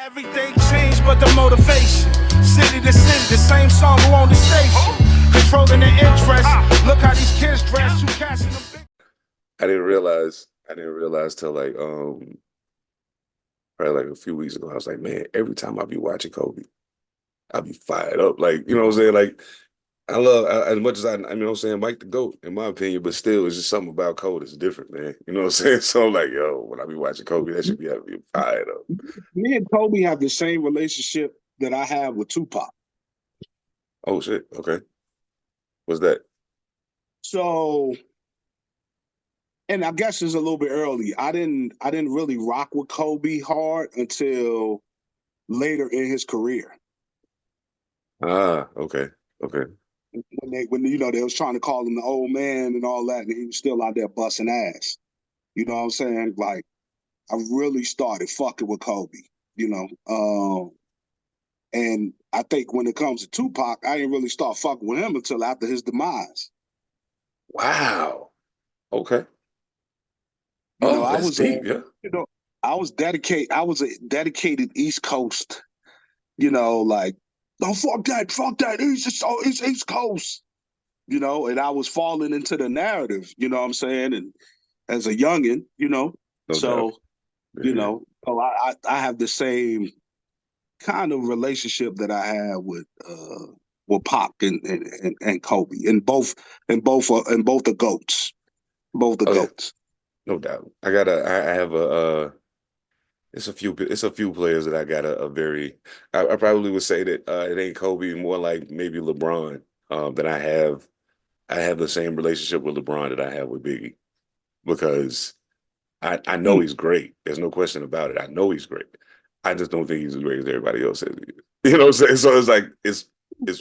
Everything changed but the motivation. City to city, the same song on the station. Controlling the interest. Look how these kids dress. You catching them big. I didn't realize till like probably like a few weeks ago. I was like, man, every time I be watching Kobe, I be fired up. Like, you know what I'm saying? Like, I love as much as I mean, what I'm saying, Mike the GOAT, in my opinion, but still, it's just something about Kobe that's different, man. You know what I'm saying? So I'm like, yo, when I be watching Kobe, that should be having me fired up. Me and Kobe have the same relationship that I have with Tupac. Oh shit. Okay. What's that? So, and I guess it's a little bit early. I didn't really rock with Kobe hard until later in his career. Ah, okay. Okay. When they was trying to call him the old man and all that, and he was still out there busting ass. You know what I'm saying? Like, I really started fucking with Kobe, and I think when it comes to Tupac, I didn't really start fucking with him until after his demise. Wow. Okay. That's deep, yeah. I was a dedicated East Coast, like, don't fuck that, East Coast, and I was falling into the narrative, you know what I'm saying? And as a youngin', No so, yeah. I have the same kind of relationship that I have with Pac and Kobe, and both the GOATs, GOATs. No doubt. I have it's a few players that I got a very, I probably would say that it ain't Kobe, more like maybe LeBron, that I have the same relationship with LeBron that I have with Biggie, because I know he's great. There's no question about it. I know he's great. I just don't think he's as great as everybody else says he is. You know what I'm saying? So it's like, it's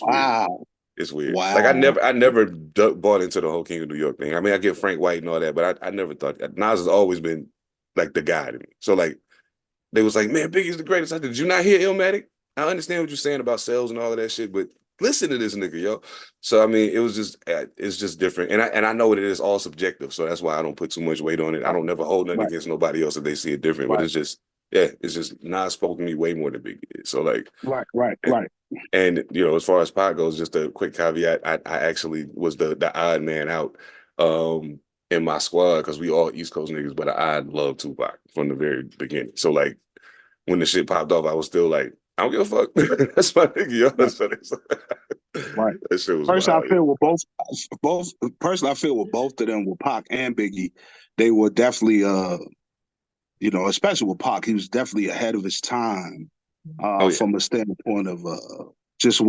Wow. weird. It's weird. Wow. Like, I never bought into the whole King of New York thing. I mean, I get Frank White and all that, but I never thought that. Nas has always been like the guy to me. So like, they was like, man, Biggie's the greatest. I said, did you not hear Illmatic? I understand what you're saying about sales and all of that shit, but listen to this nigga, yo. So I mean, it's just different, and I know it is all subjective, so that's why I don't put too much weight on it. I don't never hold nothing against nobody else if they see it different, but it's just Nas spoke to me way more than Biggie did. So like, right. And as far as Pac goes, just a quick caveat, I actually was the odd man out in my squad, because we all East Coast niggas, but I love Tupac from the very beginning. So like, when the shit popped off, I was still like, I don't give a fuck. That's my nigga, yo. Right. That shit was Personally, wild, I feel with both. Personally, I feel with both of them, with Pac and Biggie, they were definitely, especially with Pac, he was definitely ahead of his time, from a standpoint of just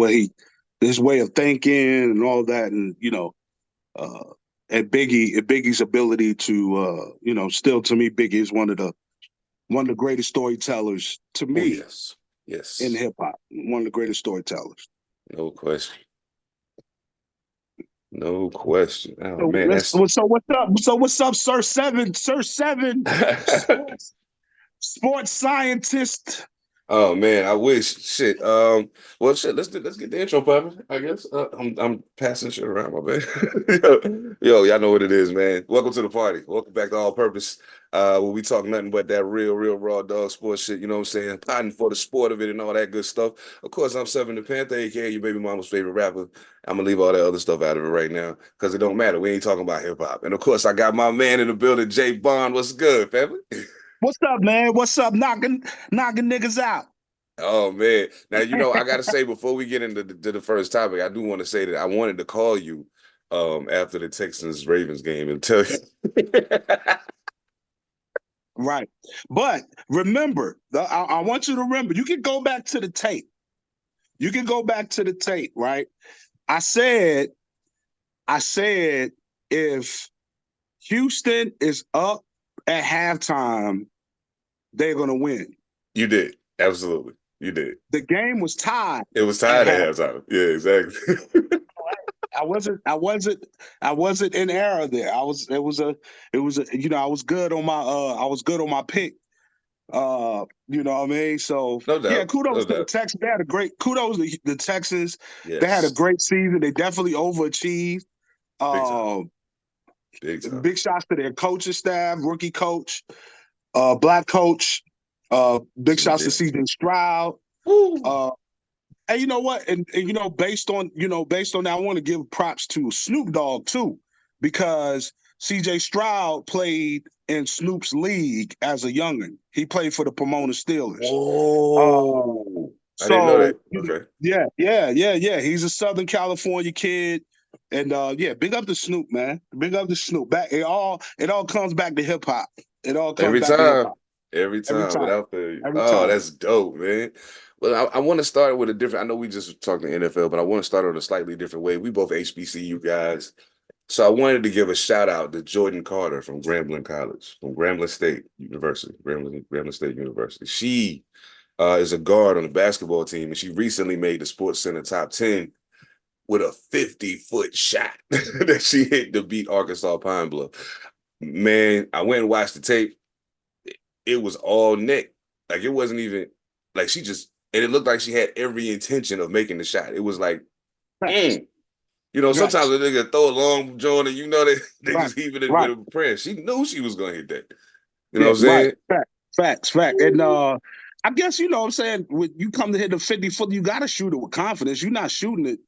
his way of thinking and all that, and and Biggie's ability to, still to me, Biggie is one of the greatest storytellers to me. Yes. In hip hop, one of the greatest storytellers. No question. Oh man, what's up? So what's up, Sir Seven? Sports scientist. Oh man, I wish. Shit. Well, shit. Let's get the intro popping, I guess. I'm passing shit around, my man. Yo, y'all know what it is, man. Welcome to the party. Welcome back to All Purpose. Where we talk nothing but that real raw dog sports shit. You know what I'm saying? Potting for the sport of it and all that good stuff. Of course, I'm Seven the Pantha, aka your baby mama's favorite rapper. I'm gonna leave all that other stuff out of it right now, because it don't matter. We ain't talking about hip hop. And of course, I got my man in the building, Jay Bond. What's good, family? What's up, man? What's up? Knocking niggas out. Oh man! Now I gotta say, before we get into the first topic, I do want to say that I wanted to call you after the Texans Ravens game and tell you. Right, but remember, I want you to remember. You can go back to the tape. Right? I said if Houston is up at halftime, they're gonna win. You did. Absolutely. You did. The game was tied. It was tied at halftime. Yeah, exactly. I wasn't in error there. I was good on my pick. You know what I mean? So no doubt. Yeah, kudos to the Texans. They had a great kudos to the Texans. Yes. They had a great season. They definitely overachieved. Big time. Big shots to their coaching staff, rookie coach, black coach. Big shouts to CJ Stroud. And you know what? And based on that, I want to give props to Snoop Dogg too, because CJ Stroud played in Snoop's league as a youngin. He played for the Pomona Steelers. I didn't know that. Okay. Yeah. He's a Southern California kid. And big up to Snoop, man. Big up to Snoop. It all comes back to hip hop. It all comes back to hip hop. Every time. Without failure. Every time. That's dope, man. Well, I want to start with a different. I know we just talked the NFL, but I want to start on a slightly different way. We both HBCU guys, so I wanted to give a shout out to Jordan Carter from Grambling College, from Grambling State University. Grambling State University. She is a guard on the basketball team, and she recently made the Sports Center top 10 with a 50-foot shot that she hit to beat Arkansas Pine Bluff. Man, I went and watched the tape. It was all net. Like, it wasn't even like she just, and it looked like she had every intention of making the shot. It was like, sometimes a nigga throw a long joint and they just heaving it with a prayer. She knew she was gonna hit that. You know what I'm saying? Facts. And I guess what I'm saying, when you come to hit the 50-foot, you gotta shoot it with confidence. You're not shooting it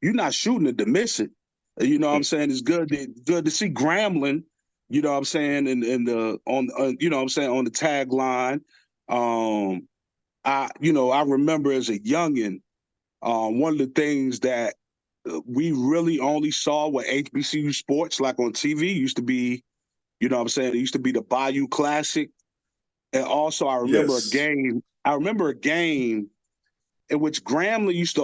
to miss it. You know what I'm saying? It's good to see Grambling, you know what I'm saying, and on the tagline. I remember as a youngin', one of the things that we really only saw with HBCU sports, like on TV, used to be, it used to be the Bayou Classic. And also I remember a game in which Grambling it used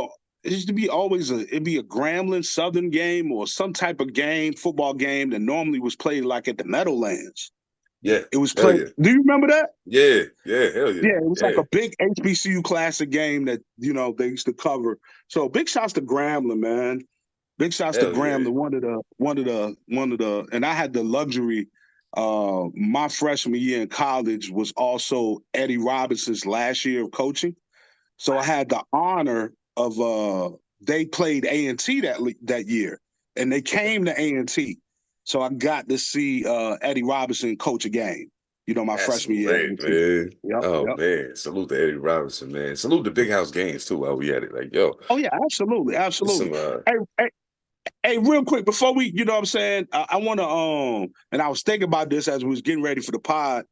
to be it'd be a Grambling Southern game or some type of football game that normally was played like at the Meadowlands. Yeah. It was played. Yeah. Do you remember that? Yeah, hell yeah. Yeah, it was like a big HBCU classic game that, they used to cover. So big shouts to Grambling, man. Big shouts to Grambling. One of the, and I had the luxury, my freshman year in college was also Eddie Robinson's last year of coaching. So I had the honor of, they played A&T that year, and they came to A&T. So I got to see Eddie Robinson coach a game, my freshman year. Man. Man. Salute to Eddie Robinson, man. Salute to Big House Games, too, while we at it. Like, yo. Oh, yeah, absolutely. Hey, real quick, before we, I want to, and I was thinking about this as we was getting ready for the pod,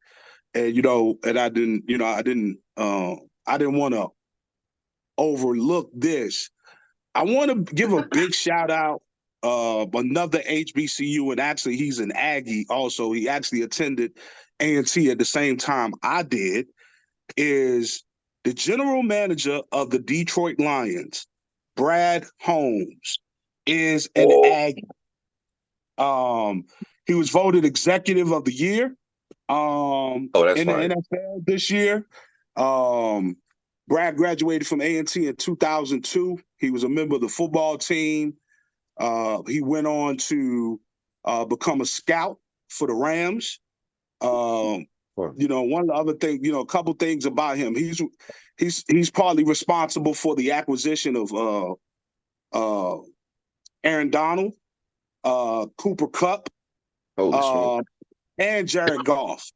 and, and I didn't want to overlook this. I want to give a big shout out. Another HBCU, and actually he's an Aggie also. He actually attended A&T at the same time I did, is the general manager of the Detroit Lions, Brad Holmes, is an Aggie. He was voted Executive of the Year in the NFL this year. Brad graduated from A&T in 2002. He was a member of the football team. He went on to become a scout for the Rams. One of the other things, a couple things about him. He's partly responsible for the acquisition of Aaron Donald, Cooper Kupp, and Jared Goff.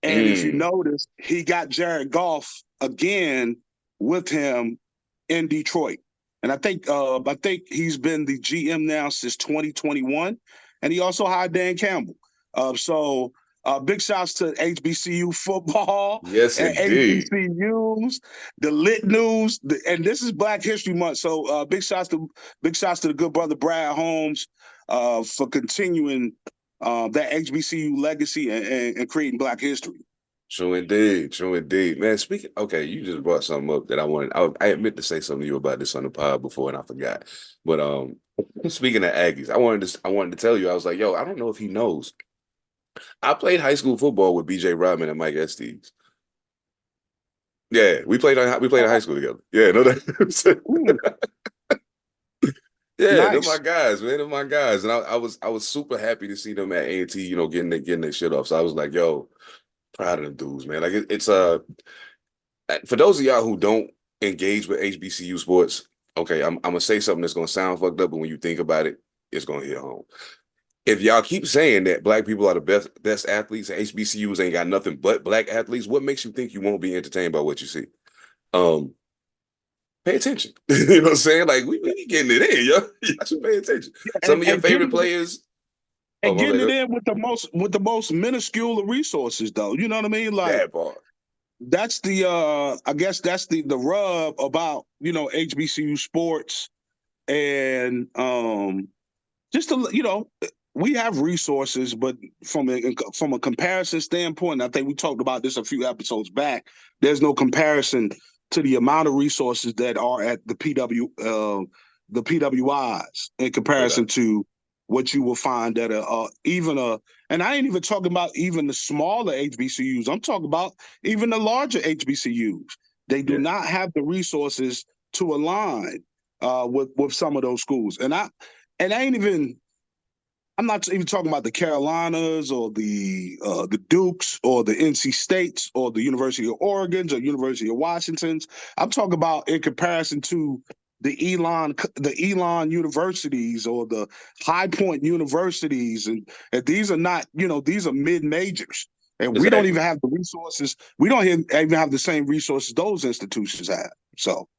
And if you notice, he got Jared Goff again with him in Detroit. And I think he's been the GM now since 2021, and he also hired Dan Campbell. So big shouts to HBCU football, yes, and indeed. HBCUs, the Lit News, and this is Black History Month. So big shouts to the good brother Brad Holmes for continuing that HBCU legacy and creating Black history. True indeed. Man, you just brought something up that I admit to say something to you about this on the pod before, and I forgot. But speaking of Aggies, I wanted to tell you, I was like, yo, I don't know if he knows. I played high school football with BJ Rodman and Mike Estes. Yeah, we played in high school together. Yeah, no that. Yeah, nice. They're my guys, man. They're my guys. And I was super happy to see them at A&T, getting their shit off. So I was like, yo, proud of them dudes, man. Like it's for those of y'all who don't engage with HBCU sports, okay, I'm gonna say something that's gonna sound fucked up, but when you think about it, it's gonna hit home. if y'all keep saying that black people are the best athletes and HBCUs ain't got nothing but black athletes, what makes you think you won't be entertained by what you see? Pay attention. You know what I'm saying? Like we getting it in, yo. You should pay attention. Some of your favorite players. And getting it in with the most minuscule of resources, though. You know what I mean? Like that part. That's the I guess that's the rub about, you know, HBCU sports. And just to, you know, we have resources, but from a comparison standpoint, I think we talked about this a few episodes back. There's no comparison to the amount of resources that are at the PWIs in comparison to what you will find at and I ain't even talking about even the smaller HBCUs. I'm talking about even the larger HBCUs. They do not have the resources to align with some of those schools. I'm not even talking about the Carolinas or the Dukes or the NC States or the University of Oregons or University of Washingtons. I'm talking about in comparison to the Elon universities or the High Point universities, and these are not, you know, these are mid majors, and we don't even have the resources. We don't even have the same resources those institutions have. So,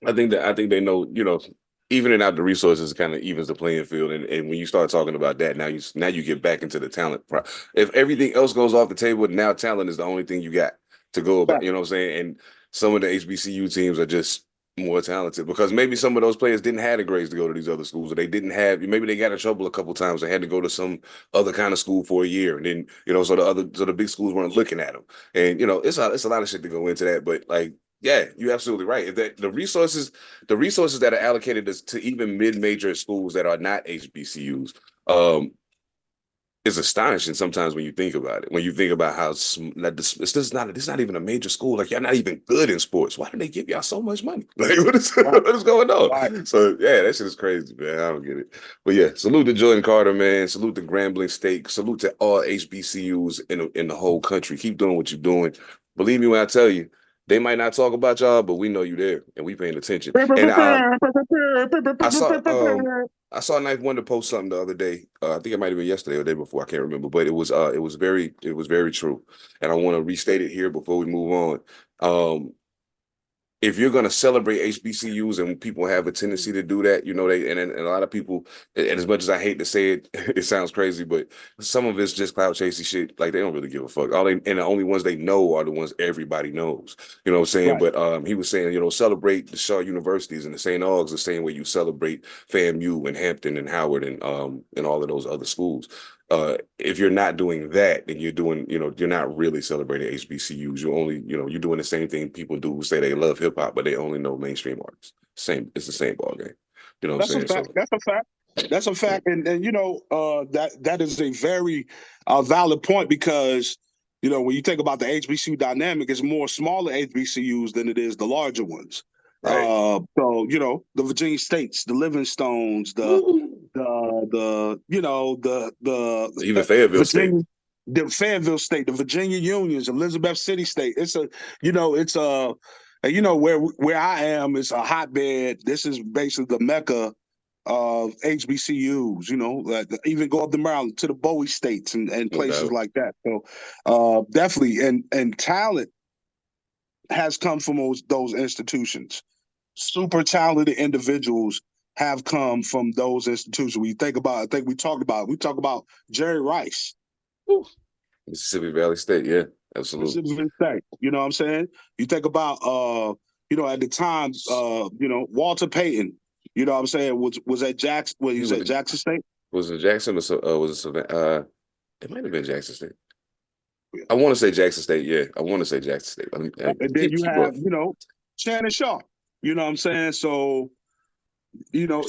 I think they know, you know, evening out the resources kind of evens the playing field, and when you start talking about that, now you get back into the talent. If everything else goes off the table, now talent is the only thing you got to go about. You know what I'm saying? And some of the HBCU teams are just more talented because maybe some of those players didn't have the grades to go to these other schools, or they didn't have, maybe they got in trouble a couple times and had to go to some other kind of school for a year, and then, you know, so the big schools weren't looking at them, and you know, it's a lot of shit to go into that, but like, yeah, you're absolutely right. If that the resources that are allocated to even mid-major schools that are not HBCUs, is astonishing sometimes when you think about it. When you think about how it's not even a major school. Like, y'all not even good in sports. Why do they give y'all so much money? Like, what is going on? Right. So yeah, that shit is crazy, man. I don't get it. But yeah, salute to Jordan Carter, man. Salute to Grambling State. Salute to all HBCUs in the whole country. Keep doing what you're doing. Believe me when I tell you, they might not talk about y'all, but we know you there and we paying attention. And I saw Knife Wonder post something the other day. I think it might have been yesterday or the day before. I can't remember, but it was very true. And I want to restate it here before we move on. If you're going to celebrate HBCUs, and people have a tendency to do that, you know, and a lot of people, and as much as I hate to say it, it sounds crazy, but some of it's just clout chasing shit. Like, they don't really give a fuck. And the only ones they know are the ones everybody knows. You know what I'm saying? Right. But he was saying, you know, celebrate the Shaw universities and the St. Augs the same way you celebrate FAMU and Hampton and Howard and all of those other schools. If you're not doing that, then you're not really celebrating HBCUs. You're only, you're doing the same thing people do who say they love hip hop, but they only know mainstream artists. It's the same ball game. You know what I'm saying? That's a fact. That's a fact. And that is a very valid point, because, when you think about the HBCU dynamic, it's more smaller HBCUs than it is the larger ones. Right. So, the Virginia States, the Livingstones, even Fayetteville State, the Fayetteville State, the Virginia Unions, Elizabeth City State. Where I am is a hotbed. This is basically the mecca of HBCUs. Even go up the Maryland to the Bowie states and places like that. So definitely, and talent has come from those institutions. Super talented individuals have come from those institutions. When you think about, I think we talk about Jerry Rice. Ooh. Mississippi Valley State, yeah, absolutely. Mississippi State, you know what I'm saying? You think about, at the time, Walter Payton, you know what I'm saying, was at Jackson, Jackson State? Was it Jackson or was it Savannah? It might have been Jackson State. I want to say Jackson State, yeah. I want to say Jackson State. And then you have, Shannon Shaw. You know what I'm saying? So, how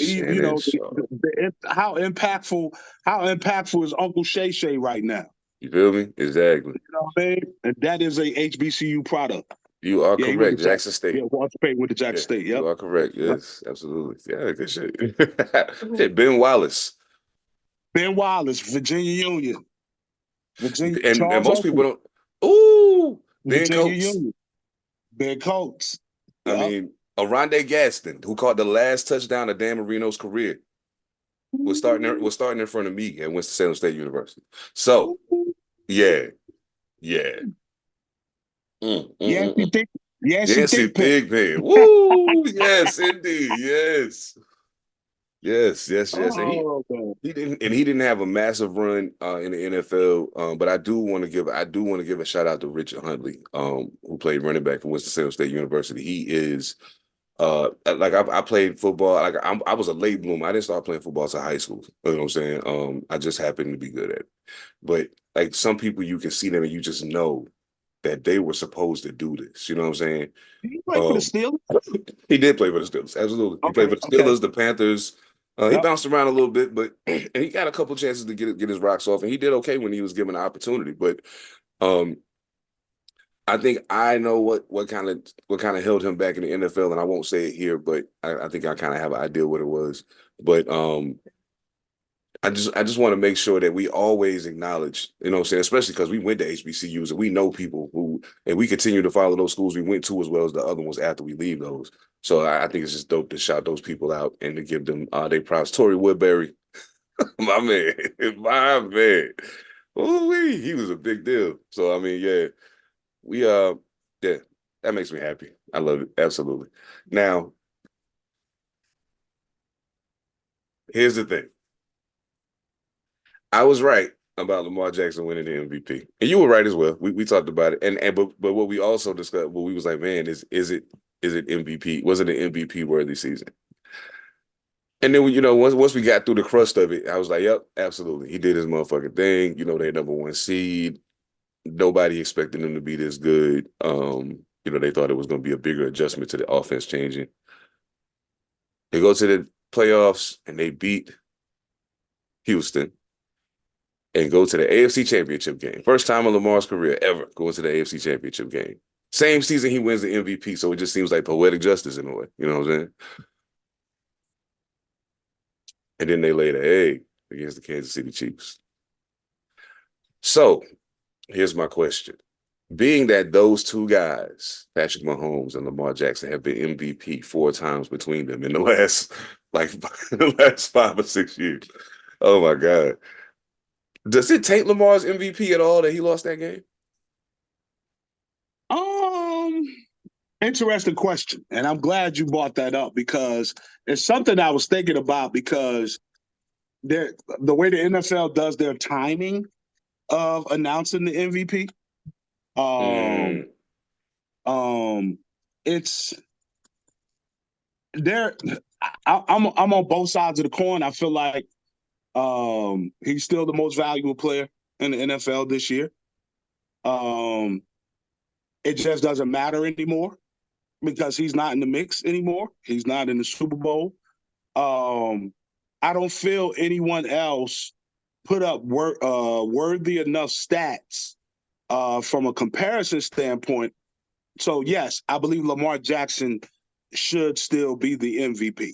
impactful is Uncle Shay Shay right now? You feel me? Exactly. You know what I mean? And that is a HBCU product. You are correct. Jackson State. Yeah, Walter Payton with the Jackson State. Yep. You are correct. Yes, absolutely. Yeah, good shit. Ben Wallace. Virginia Union. And most people don't. Ooh, Ben Virginia Coates. Union. Ben Coates. I mean, Aronde Gaston, who caught the last touchdown of Dan Marino's career. was starting in front of me at Winston-Salem State University. So, yeah. Yes, you think? Yes, you Yes, think, Pitt. big man. Woo! Yes, indeed. Yes. And Oh, man. he didn't have a massive run in the NFL. But I do want to give a shout out to Richard Huntley, who played running back for Winston-Salem State University. He is like I played football. Like I was a late bloomer. I didn't start playing football until high school. You know what I'm saying? I just happened to be good at it. But like some people, you can see them and you just know that they were supposed to do this. You know what I'm saying? Did he play for the Steelers? He did play for the Steelers. Absolutely. He played for the Steelers, the Panthers. He bounced around a little bit, but and he got a couple chances to get his rocks off, and he did okay when he was given the opportunity. But I think I know what kind of held him back in the NFL, and I won't say it here, but I think I kind of have an idea what it was. But I just want to make sure that we always acknowledge, you know what I'm saying, especially because we went to HBCUs and we know people who, and we continue to follow those schools we went to as well as the other ones after we leave those. So I think it's just dope to shout those people out and to give them their props. Tory Woodbury, my man. Ooh, he was a big deal. So I mean, yeah, that makes me happy. I love it. Absolutely. Now, here's the thing. I was right about Lamar Jackson winning the MVP, and you were right as well. We talked about it, but what we also discussed, what we was like, man, is it MVP? Was it an MVP worthy season? And then once we got through the crust of it, I was like, yep, absolutely, he did his motherfucking thing. They number one seed. Nobody expected them to be this good. They thought it was going to be a bigger adjustment to the offense changing. They go to the playoffs and they beat Houston. And go to the AFC Championship game. First time in Lamar's career ever going to the AFC Championship game. Same season he wins the MVP, so it just seems like poetic justice in a way. You know what I'm saying? And then they lay the egg against the Kansas City Chiefs. So here's my question. Being that those two guys, Patrick Mahomes and Lamar Jackson, have been MVP 4 times between them in the last 5 or 6 years. Oh my God. Does it take Lamar's MVP at all that he lost that game? Interesting question. And I'm glad you brought that up because it's something I was thinking about because the way the NFL does their timing of announcing the MVP, it's there. I'm on both sides of the coin. I feel like he's still the most valuable player in the NFL this year. It just doesn't matter anymore because he's not in the mix anymore. He's not in the Super Bowl. I don't feel anyone else put up worthy enough stats from a comparison standpoint. So, yes, I believe Lamar Jackson should still be the MVP.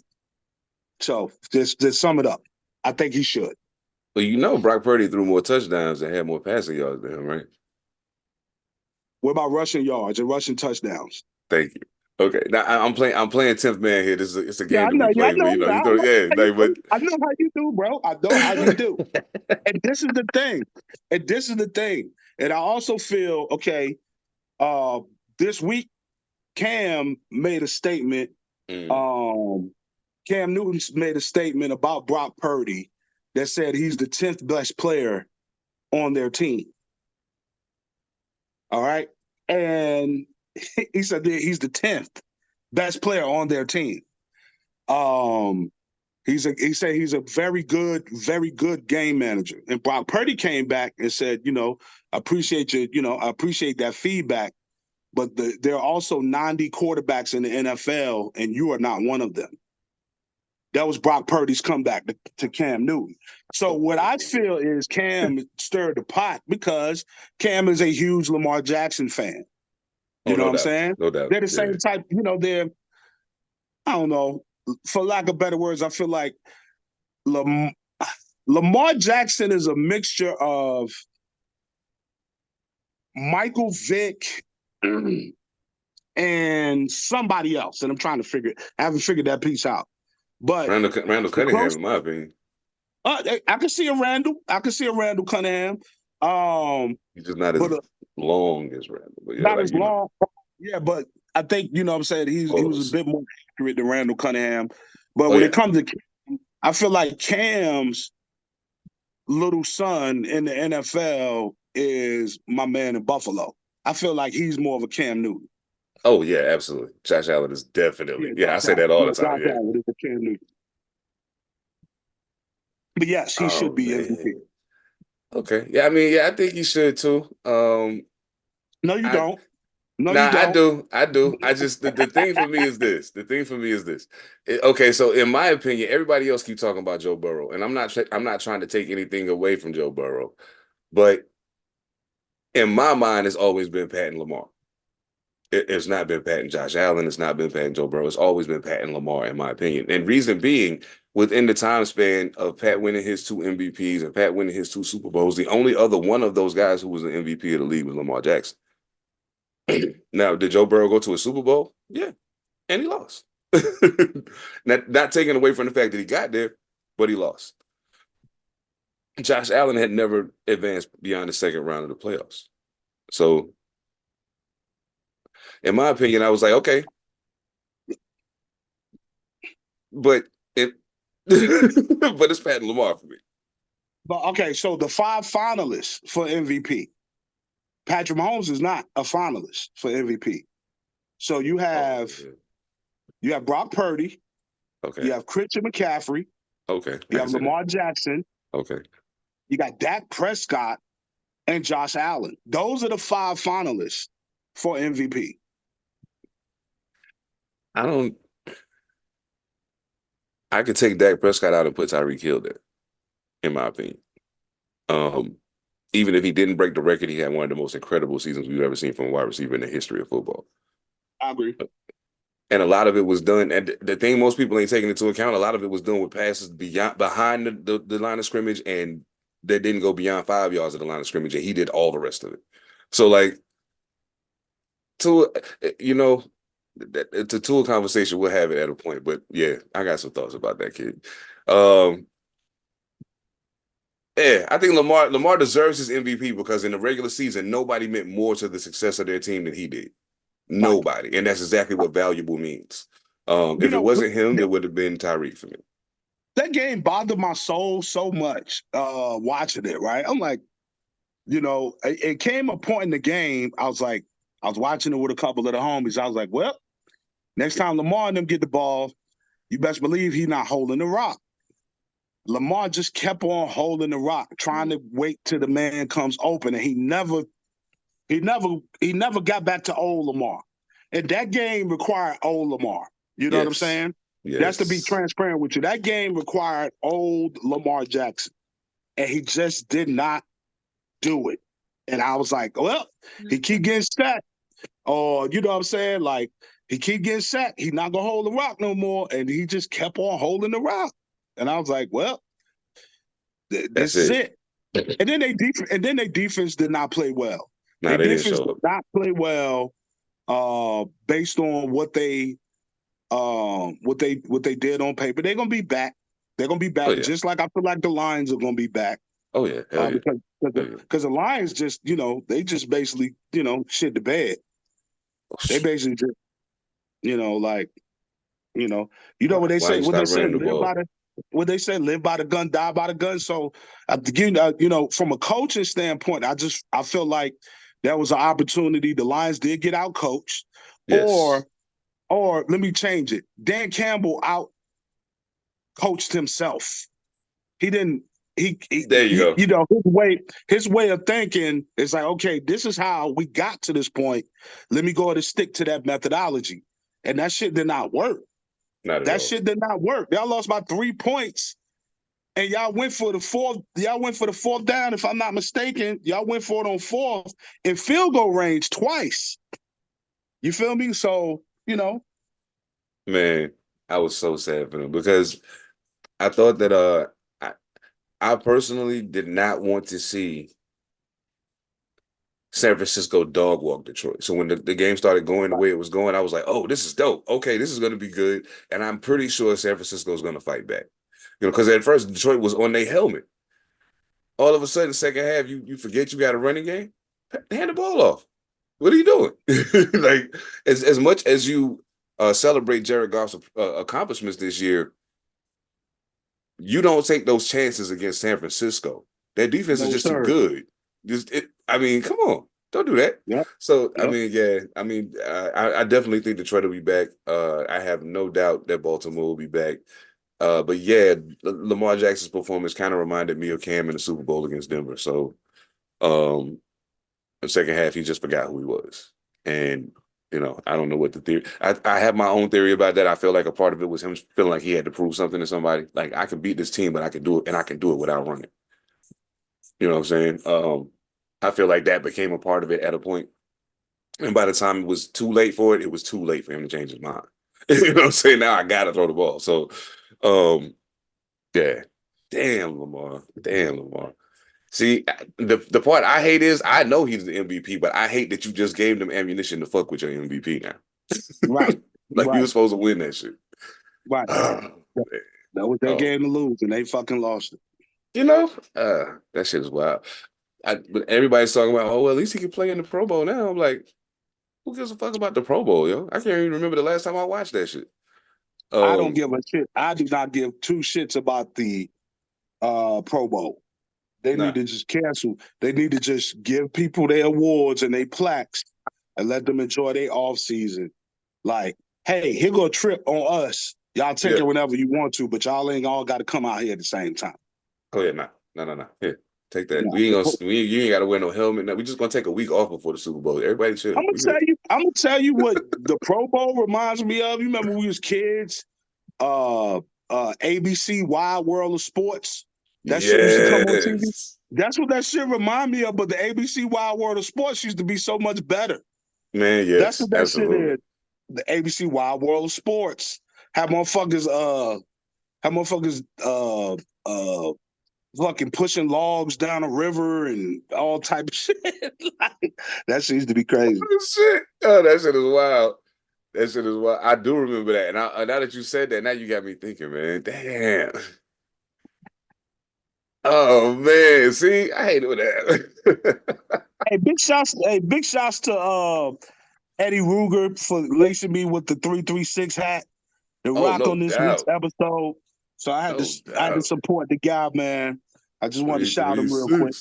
So, just sum it up. I think he should. Well, Brock Purdy threw more touchdowns and had more passing yards than him, right? What about rushing yards and rushing touchdowns? Thank you. Okay, now I'm playing 10th man here. It's a game that we play. I know how you do, bro. I know how you do. And this is the thing. And I also feel this week Cam made a statement. Cam Newton made a statement about Brock Purdy that said he's the 10th best player on their team. All right. And he said that he's the 10th best player on their team. He said he's a very good game manager. And Brock Purdy came back and said, I appreciate you, I appreciate that feedback. But there are also 90 quarterbacks in the NFL, and you are not one of them. That was Brock Purdy's comeback to Cam Newton. So what I feel is Cam stirred the pot because Cam is a huge Lamar Jackson fan. You know what I'm saying? No doubt. They're the same type, they're, I don't know, for lack of better words, I feel like Lamar Jackson is a mixture of Michael Vick and somebody else. And I haven't figured that piece out. But Randall Cunningham, in my opinion. I can see a Randall. I can see a Randall Cunningham. He's just not as But long as Randall. But yeah, not like as long. Yeah, but I think you know what I'm saying he was a bit more accurate than Randall Cunningham. But when it comes to Cam, I feel like Cam's little son in the NFL is my man in Buffalo. I feel like he's more of a Cam Newton. Oh yeah, absolutely. Josh Allen is definitely. Yeah, I say that all the time. Josh Allen is a Cam Newton. But yes, he should be MVP. Okay. Yeah, I mean, yeah, I think he should too. No, you don't. No, Nah, you don't. I do. I do. I just the thing for me is this. The thing for me is this. Okay, so in my opinion, everybody else keep talking about Joe Burrow, and I'm not trying to take anything away from Joe Burrow, but in my mind, it's always been Pat and Lamar. It's not been Pat and Josh Allen. It's not been Pat and Joe Burrow. It's always been Pat and Lamar, in my opinion. And reason being, within the time span of Pat winning his 2 MVPs and Pat winning his 2 Super Bowls, the only other one of those guys who was an MVP of the league was Lamar Jackson. Now, did Joe Burrow go to a Super Bowl? Yeah, and he lost. Not taking away from the fact that he got there, but he lost. Josh Allen had never advanced beyond the second round of the playoffs. So, in my opinion, I was like, okay. But it's Pat and Lamar for me. But okay, so the 5 finalists for MVP. Patrick Mahomes is not a finalist for MVP. So you have Brock Purdy. Okay. You have Christian McCaffrey. Okay. You have Lamar Jackson. Okay. You got Dak Prescott and Josh Allen. Those are the 5 finalists for MVP. I could take Dak Prescott out and put Tyreek Hill there, in my opinion. Even if he didn't break the record, he had one of the most incredible seasons we've ever seen from a wide receiver in the history of football. I agree. And a lot of it was done, and the thing most people ain't taking into account, a lot of it was done with passes behind the line of scrimmage, and that didn't go beyond 5 yards of the line of scrimmage, and he did all the rest of it. So, like, it's a tool conversation. We'll have it at a point, but yeah, I got some thoughts about that kid. Yeah, I think Lamar deserves his MVP because in the regular season, nobody meant more to the success of their team than he did. Nobody. And that's exactly what valuable means. If it wasn't him, it would have been Tyreek for me. That game bothered my soul so much watching it, right? I'm like, it came a point in the game, I was watching it with a couple of the homies. I was like, well, next time Lamar and them get the ball, you best believe he's not holding the rock. Lamar just kept on holding the rock, trying to wait till the man comes open, and he never got back to old Lamar. And that game required old Lamar. You know what I'm saying? Yes. That's to be transparent with you. That game required old Lamar Jackson, and he just did not do it. And I was like, well, he keep getting sacked. Or, you know what I'm saying? Like, he keep getting sacked. He's not going to hold the rock no more. And he just kept on holding the rock. And I was like, well, this is it. And then they defense did not play well. Their defense did not play well based on what they did on paper. They're gonna be back. They're gonna be back, just like I feel like the Lions are gonna be back. Oh yeah, because the Lions just they just basically shit the bed. They basically just what they say. What they say, live by the gun, die by the gun. So, from a coaching standpoint, I feel like that was an opportunity. The Lions did get out coached, or let me change it. Dan Campbell out coached himself. He didn't. There you go. His way of thinking is like, okay, this is how we got to this point. Let me go ahead and stick to that methodology, and that shit did not work. Shit did not work. Y'all lost by 3 points, and y'all went for the fourth. Y'all went for the 4th down, if I'm not mistaken. Y'all went for it on 4th in field goal range twice. You feel me? So man, I was so sad for them because I thought that I personally did not want to see San Francisco dog walk Detroit. So when the game started going the way it was going, I was like, oh, this is dope. Okay, this is going to be good. And I'm pretty sure San Francisco is going to fight back. because at first Detroit was on their helmet. All of a sudden, second half, you forget you got a running game. Hand the ball off. What are you doing? Like as much as you celebrate Jared Goff's accomplishments this year, you don't take those chances against San Francisco. Their defense is No, just too sir. good. I mean, come on, don't do that. Yep. So Yep. I definitely think Detroit will be back. I have no doubt that Baltimore will be back. But yeah, Lamar Jackson's performance kind of reminded me of Cam in the Super Bowl against Denver. So, the second half, he just forgot who he was, and I don't know what the theory. I have my own theory about that. I feel like a part of it was him feeling like he had to prove something to somebody. Like, I can beat this team, but I can do it, and I can do it without running. You know what I'm saying? I feel like that became a part of it at a point. And by the time it was too late for it, it was too late for him to change his mind. You know what I'm saying? Now I gotta throw the ball. So, yeah. Damn, Lamar. Damn, Lamar. See, the part I hate is I know he's the MVP, but I hate that you just gave them ammunition to fuck with your MVP now. Right. Like, right. you were supposed to win that shit. Right. That was their game to lose, and they fucking lost it. That shit is wild. But everybody's talking about, oh, well, at least he can play in the Pro Bowl now. I'm like, who gives a fuck about the Pro Bowl, yo? I can't even remember the last time I watched that shit. I don't give a shit. I do not give two shits about the Pro Bowl. They need to just cancel. They need to just give people their awards and their plaques and let them enjoy their off season. Like, hey, here go a trip on us. Y'all take it whenever you want to, but y'all ain't all got to come out here at the same time. Oh yeah, no. Here, take that. You ain't got to wear no helmet. No, we just gonna take a week off before the Super Bowl. Everybody chill. I'm gonna tell you what the Pro Bowl reminds me of. You remember when we was kids? ABC Wide World of Sports. That shit used to come on TV. That's what that shit remind me of. But the ABC Wide World of Sports used to be so much better. Man, yes, that's what that absolutely. Shit is. The ABC Wide World of Sports. Have motherfuckers fucking pushing logs down a river and all type of shit. Like, that shit used to be crazy. Shit. Oh, that shit is wild. That shit is wild. I do remember that. And now that you said that, now you got me thinking, man. Damn. Oh man, see, I hate that. Big shots to Eddie Ruger for lacing me with the 336 hat. The rock on this week's episode. So I had to support the guy, man. I just wanted to shout him real quick.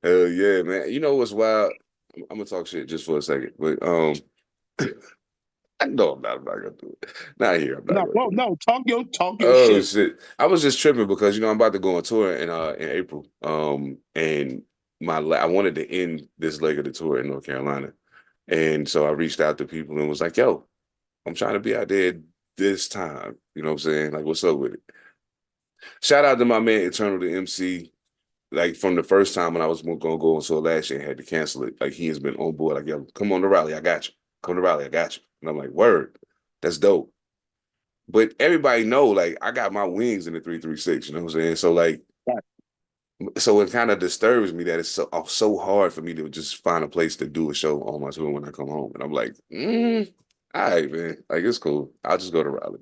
Hell yeah, man. You know what's wild? I'm gonna talk shit just for a second, but I know I'm not gonna do it. Not here. Talk your shit. Oh shit! I was just tripping because I'm about to go on tour in April. And I wanted to end this leg of the tour in North Carolina, and so I reached out to people and was like, "Yo, I'm trying to be out there this time." You know what I'm saying? Like, what's up with it? Shout out to my man Eternal, the MC. Like, from the first time when I was going to go on tour last year and had to cancel it, like, he has been on board. Like, yo, come on to Raleigh, I got you. Come to Raleigh, I got you. And I'm like, word, that's dope. But everybody know, like, I got my wings in the 336, you know what I'm saying? So, like, so it kind of disturbs me that it's so hard for me to just find a place to do a show on my tour when I come home. And I'm like, all right, man. Like, it's cool. I'll just go to Raleigh.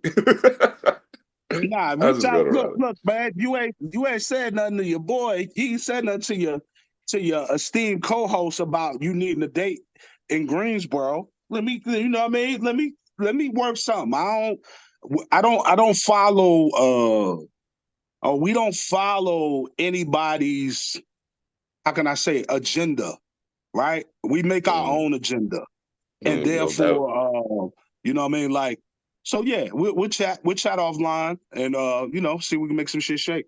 Nah, look, man. You ain't said nothing to your boy. He ain't said nothing to your esteemed co-host about you needing a date in Greensboro. Let me, you know what I mean? Let me work something. I don't follow. We don't follow anybody's. How can I say agenda? Right? We make our own agenda, and therefore, you know what I mean? Like. So yeah, we'll chat offline and see if we can make some shit shake.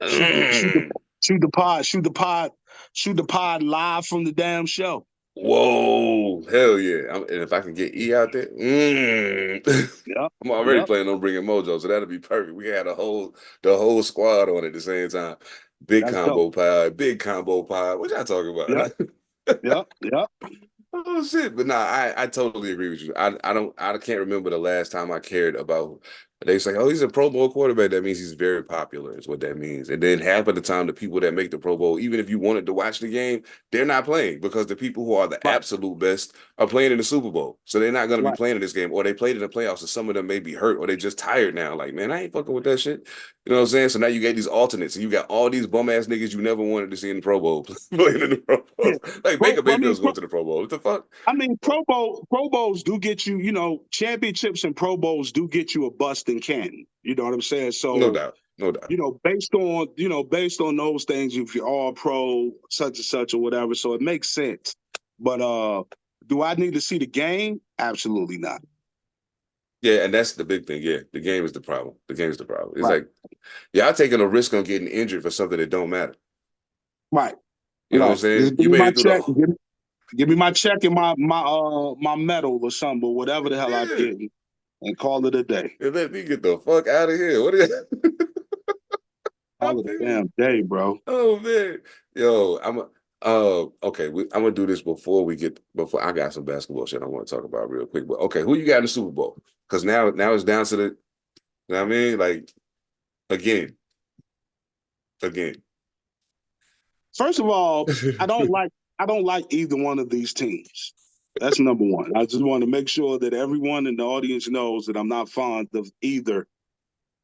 Shoot the pod live from the damn show. Whoa, hell yeah! And if I can get E out there, I'm already planning on bringing Mojo, so that'll be perfect. We had the whole squad on at the same time. Big combo pod. What y'all talking about? Yep. Oh shit! But nah, I totally agree with you. I can't remember the last time I cared about They say, oh, he's a Pro Bowl quarterback. That means he's very popular, is what that means. And then half of the time, the people that make the Pro Bowl, even if you wanted to watch the game, they're not playing because the people who are the Right. absolute best are playing in the Super Bowl. So they're not going to be Right. playing in this game, or they played in the playoffs, and some of them may be hurt, or they just tired now. Like, man, I ain't fucking with that shit. You know what I'm saying? So now you get these alternates, and you got all these bum ass niggas you never wanted to see in the Pro Bowl playing in the Pro Bowl. Yeah. Like Baker Mayfield's going to the Pro Bowl. What the fuck? I mean, Pro Bowls do get you, championships and Pro Bowls do get you a bust in Canton. You know what I'm saying? So No doubt. No doubt. based on those things, if you're all pro, such and such or whatever, so it makes sense. But do I need to see the game? Absolutely not. Yeah, and that's the big thing. Yeah, the game is the problem. The game is the problem. It's Right. like, y'all taking a risk on getting injured for something that don't matter. Right. You know what I'm saying? Just give You me made my it through check. the Give me my check and my medal or something, or whatever the hell I'm yeah. getting, and call it a day. And let me get the fuck out of here. What is Call it a damn day, bro. Oh man, yo, okay. I'm gonna do this before I got some basketball shit I want to talk about real quick. But okay, who you got in the Super Bowl? Because now it's down to the, you know what I mean? Like again. First of all, I don't like either one of these teams. That's number one. I just want to make sure that everyone in the audience knows that I'm not fond of either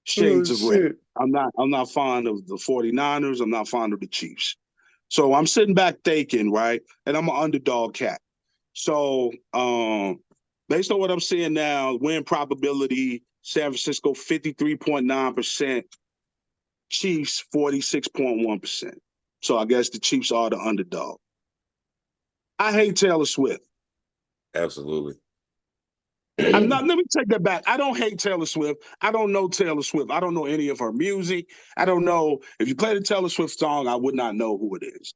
shades of red. I'm not fond of the 49ers. I'm not fond of the Chiefs. So I'm sitting back thinking, right? And I'm an underdog cat. So based on what I'm seeing now, win probability, San Francisco 53.9%, Chiefs 46.1%. So I guess the Chiefs are the underdog. I hate Taylor Swift. Absolutely. Let me take that back. I don't hate Taylor Swift. I don't know Taylor Swift. I don't know any of her music. I don't know. If you played a Taylor Swift song, I would not know who it is.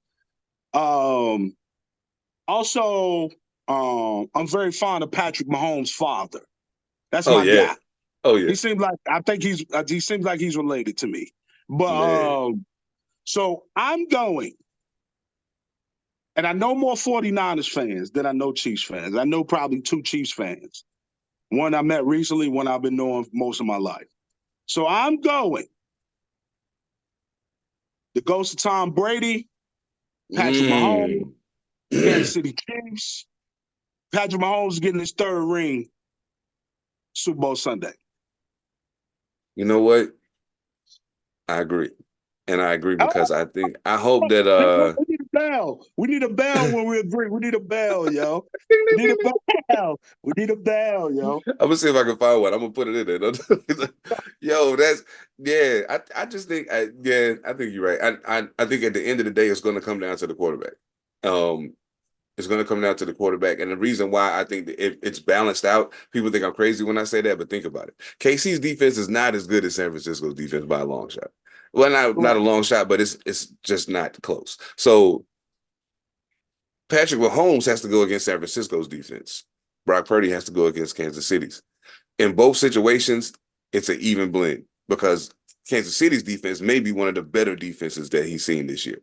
Also, I'm very fond of Patrick Mahomes' father. That's my guy. Oh yeah. He seems like he's related to me. But so I'm going, and I know more 49ers fans than I know Chiefs fans. I know probably 2 Chiefs fans. One I met recently, one I've been knowing most of my life. So I'm going. The ghost of Tom Brady, Patrick Mahomes, Kansas City Chiefs. Patrick Mahomes is getting his 3rd ring Super Bowl Sunday. You know what? I agree. And I agree because I hope that we need a bell. We need a bell when we agree. We need a bell, yo. We need a bell. We need a bell, yo. I'm gonna see if I can find one. I'm gonna put it in there. Yo, I just think I think you're right. I think at the end of the day, it's gonna come down to the quarterback. It's gonna come down to the quarterback. And the reason why I think that it's balanced out, people think I'm crazy when I say that, but think about it. KC's defense is not as good as San Francisco's defense by a long shot. Well, not a long shot, but it's just not close. So Patrick Mahomes has to go against San Francisco's defense. Brock Purdy has to go against Kansas City's. In both situations, it's an even blend because Kansas City's defense may be one of the better defenses that he's seen this year.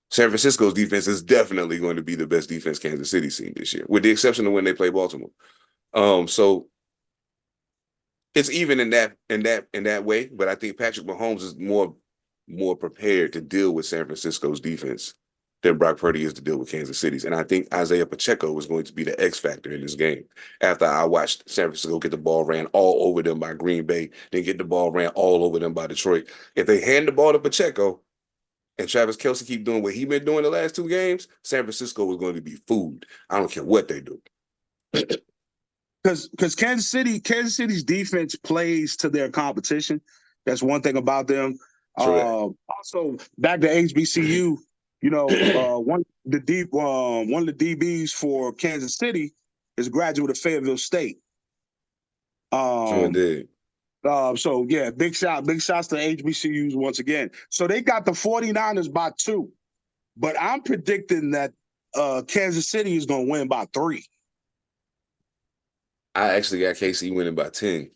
San Francisco's defense is definitely going to be the best defense Kansas City's seen this year, with the exception of when they play Baltimore. So it's even in that way, but I think Patrick Mahomes is more prepared to deal with San Francisco's defense than Brock Purdy is to deal with Kansas City's. And I think Isaiah Pacheco is going to be the X factor in this game. After I watched San Francisco get the ball ran all over them by Green Bay, then get the ball ran all over them by Detroit. If they hand the ball to Pacheco and Travis Kelce keep doing what he's been doing the last 2 games, San Francisco is going to be food. I don't care what they do. Because Kansas City's defense plays to their competition. That's one thing about them. Also, back to HBCU, one of the DBs for Kansas City is a graduate of Fayetteville State. Sure did. So yeah, big shots to HBCUs once again. So they got the 49ers by 2, but I'm predicting that Kansas City is going to win by 3. I actually got KC winning by 10.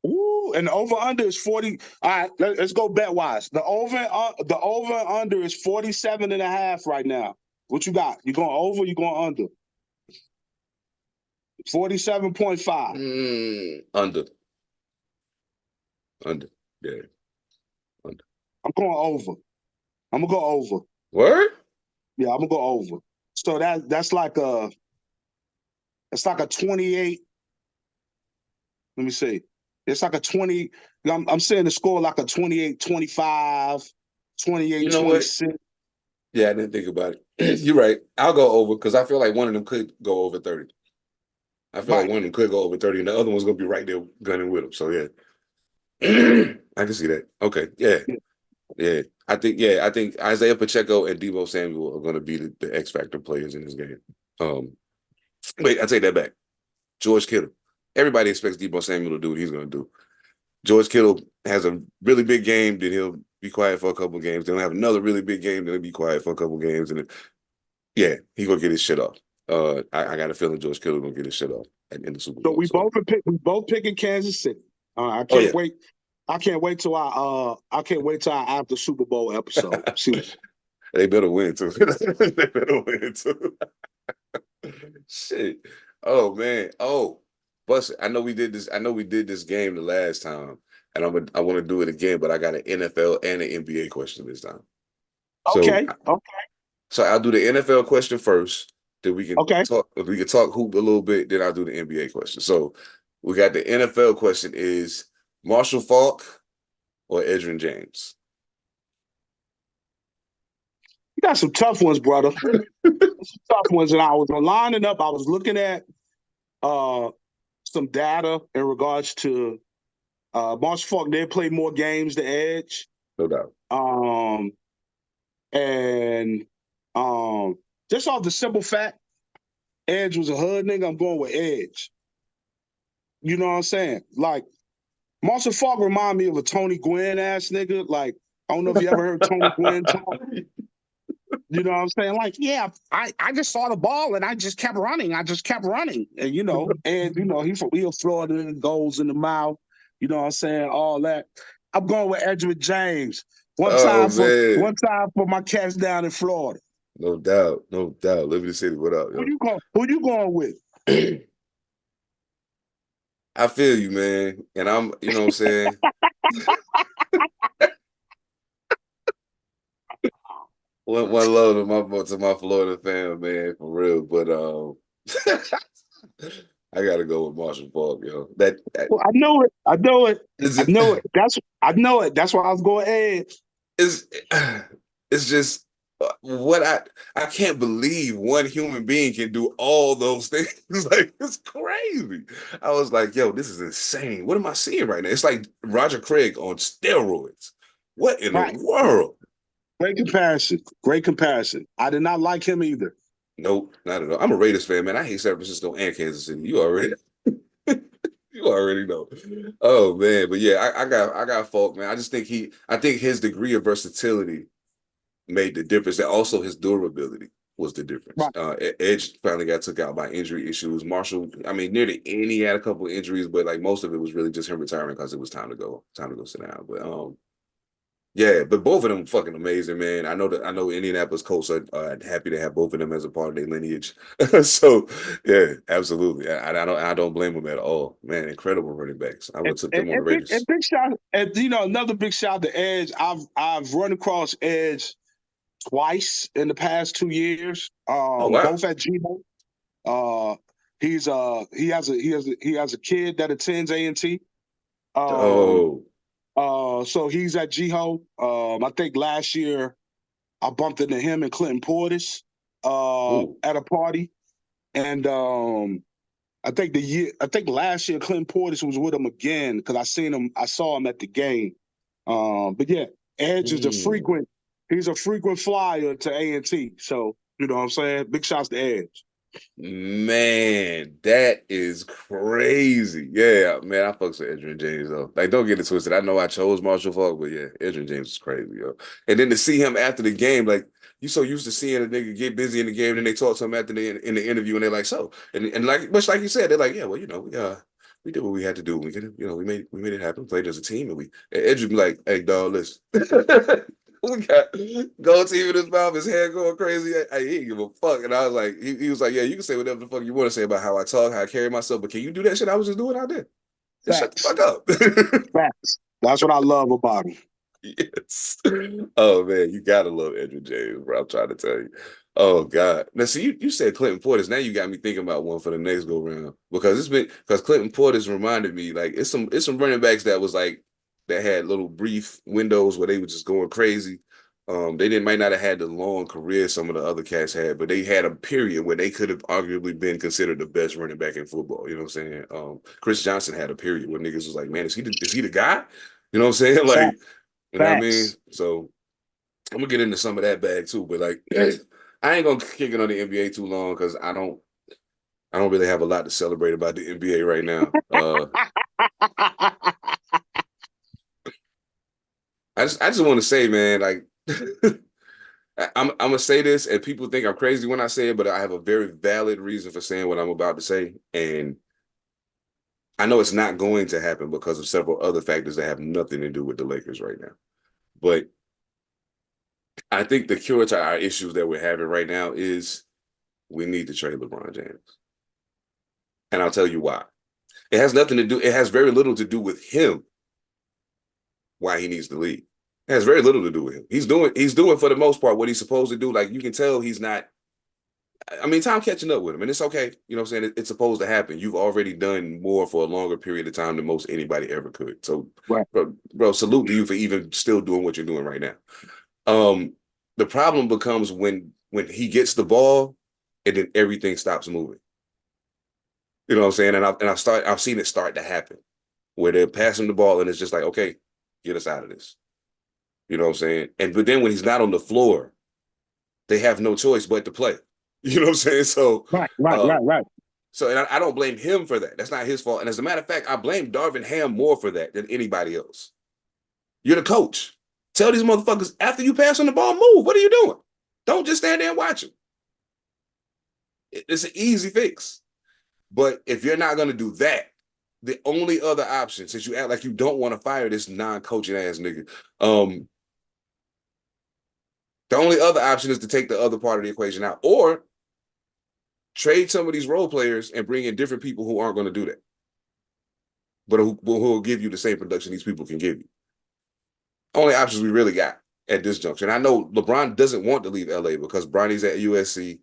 Ooh, and the over-under is 40. All right, let's go bet-wise. The over-under is 47.5 right now. What you got? You going over, you going under? 47.5. Under. Under. Yeah. Under. I'm going over. I'm gonna go over. Word? Yeah, I'm gonna go over. So that's like a 28. Let me see. It's like a 20. I'm saying the score like a 28-25, You know what? 28-26. Yeah, I didn't think about it. You're right. I'll go over because I feel like one of them could go over 30. I feel like Right. one of them could go over 30, and the other one's gonna be right there gunning with him. So yeah. I can see that. Okay. Yeah. Yeah. Yeah. I think Isaiah Pacheco and Deebo Samuel are gonna be the X factor players in this game. Wait, I take that back. George Kittle. Everybody expects Deebo Samuel to do what he's gonna do. George Kittle has a really big game, then he'll be quiet for a couple of games. Then he'll have another really big game, then he'll be quiet for a couple of games. And yeah, he's gonna get his shit off. I got a feeling George Kittle gonna get his shit off in the Super So Bowl. we both picking Kansas City. I can't Oh, yeah. wait. I can't wait till our after Super Bowl episode. See, They better win too. They better win too. Shit. Oh man. Oh, but I know we did this. I know we did this game the last time, and I want to do it again. But I got an NFL and an NBA question this time. okay. So I'll do the NFL question first. Then we can Okay. talk. We can talk hoop a little bit. Then I'll do the NBA question. So we got the NFL question: is Marshall Faulk or Edgerrin James? You got some tough ones, brother. Some tough ones, and I was lining up. I was looking at some data in regards to Marshall Faulk did play more games to Edge. No doubt. And just off the simple fact, Edge was a hood nigga, I'm going with Edge. You know what I'm saying? Like, Marshall Faulk remind me of a Tony Gwynn ass nigga. Like, I don't know if you ever heard Tony Gwynn talk. You know what I'm saying? Like, yeah, I just saw the ball and I just kept running. And, he from Florida and goals in the mouth. You know what I'm saying? All that. I'm going with Edgerrin James. One time for my cats down in Florida. No doubt. Liberty City, what up, yo? Who you going with? I feel you, man. And I'm, you know what I'm saying? One love to my Florida fam, man, for real. But I gotta go with Marshall Faulk, yo. Well, I know it. I know it. I know it. That's why I was going Edge. It's just what I can't believe one human being can do all those things. Like, it's crazy. I was like, yo, this is insane. What am I seeing right now? It's like Roger Craig on steroids. What in the world? Great comparison. I did not like him either. Nope, not at all. I'm a Raiders fan, man. I hate San Francisco and Kansas City. You already know. Oh man, but yeah, I got Faulk, man. I think his degree of versatility made the difference, and also his durability was the difference. Right. Edge finally got took out by injury issues. Marshall, I mean, near the end he had a couple of injuries, but like most of it was really just him retiring because it was time to go sit down. But yeah, but both of them fucking amazing, man. I know Indianapolis Colts are happy to have both of them as a part of their lineage. So yeah, absolutely. I don't blame them at all, man. Incredible running backs. I would have took them on the Raiders. And big shout, and another big shout to Edge. I've run across Edge twice in the past 2 years. Both at Gmo. He has a kid that attends A&T. So he's at GHO. I think last year I bumped into him and Clinton Portis at a party. And I think last year Clinton Portis was with him again because I saw him at the game. But yeah, Edge is he's a frequent flyer to A&T. So, you know what I'm saying? Big shouts to Edge. Man, that is crazy. Yeah, man, I fucks with Edgerrin James though. Like, don't get it twisted. I know I chose Marshall Faulk, but yeah, Edgerrin James is crazy, yo. And then to see him after the game, like, you so used to seeing a nigga get busy in the game, and then they talk to him after in the interview, and they're like, so, and like, much like you said, they're like, yeah, well, you know, we did what we had to do. We could, you know, we made it happen. Played as a team, and Edge would be like, hey, dog, listen. We got gold teeth in his mouth, his hair going crazy. He didn't give a fuck. And I was like, he was like, yeah, you can say whatever the fuck you want to say about how I talk, how I carry myself, but can you do that shit I was just doing out there? Shut the fuck up. Facts. That's what I love about him. Yes. Oh man, you gotta love Edwin James, bro. I'm trying to tell you. Oh God. Now see, you said Clinton Portis. Now you got me thinking about one for the next go round because Clinton Portis reminded me like it's some running backs that was like that had little brief windows where they were just going crazy. They might not have had the long career some of the other cats had, but they had a period where they could have arguably been considered the best running back in football. You know what I'm saying? Chris Johnson had a period where niggas was like, man, is he the guy? You know what I'm saying? Like, you know what I mean? Facts. So I'm gonna get into some of that bag too, but like I ain't gonna kick it on the NBA too long because I don't really have a lot to celebrate about the NBA right now. I just want to say, man, like I'm gonna say this, and people think I'm crazy when I say it, but I have a very valid reason for saying what I'm about to say, and I know it's not going to happen because of several other factors that have nothing to do with the Lakers right now. But I think the cure to our issues that we're having right now is we need to trade LeBron James. And I'll tell you why. It has very little to do with him why he needs to leave. It has very little to do with him. He's doing for the most part what he's supposed to do. Like you can tell he's not. I mean, time catching up with him, and it's okay. You know what I'm saying? It's supposed to happen. You've already done more for a longer period of time than most anybody ever could. So, Right. bro, salute to you for even still doing what you're doing right now. The problem becomes when he gets the ball and then everything stops moving. You know what I'm saying? And I've seen it start to happen where they're passing the ball and it's just like, okay, get us out of this. You know what I'm saying? But then when he's not on the floor, they have no choice but to play. You know what I'm saying? So Right. So and I don't blame him for that. That's not his fault. And as a matter of fact, I blame Darvin Ham more for that than anybody else. You're the coach. Tell these motherfuckers after you pass on the ball, move. What are you doing? Don't just stand there and watch them. It's an easy fix. But if you're not going to do that, the only other option, since you act like you don't want to fire this non-coaching ass nigga, the only other option is to take the other part of the equation out or trade some of these role players and bring in different people who aren't going to do that, but who will give you the same production these people can give you. Only options we really got at this junction. I know LeBron doesn't want to leave LA because Bronny's at USC,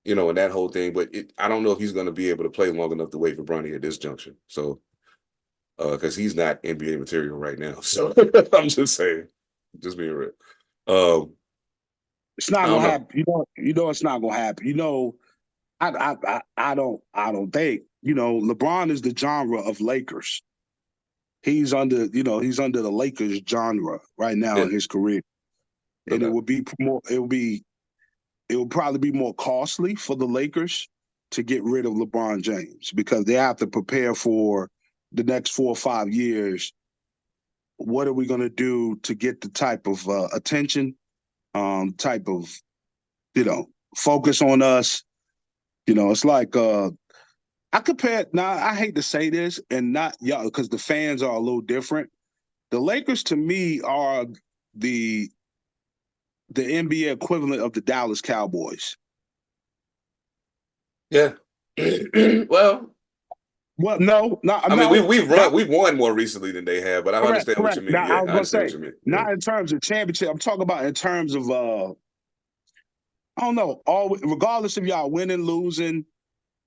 you know, and that whole thing, but I don't know if he's going to be able to play long enough to wait for Bronny at this junction. So, because he's not NBA material right now. So I'm just saying, just being real. It's not gonna happen. You know it's not gonna happen. You know, I don't think, you know, LeBron is the genre of Lakers. He's under the Lakers genre right now in his career. And Okay. it would probably be more costly for the Lakers to get rid of LeBron James because they have to prepare for the next 4 or 5 years. What are we going to do to get the type of attention, type of, you know, focus on us? You know, it's like I compare. Now, I hate to say this, and not y'all, because the fans are a little different. The Lakers, to me, are the NBA equivalent of the Dallas Cowboys. Yeah. Well, no. I mean, we've won more recently than they have, but I understand what you mean. Now, Yeah, I was I going to understand say, what you mean. not in terms of championship. I'm talking about in terms of, I don't know, regardless of y'all winning, losing,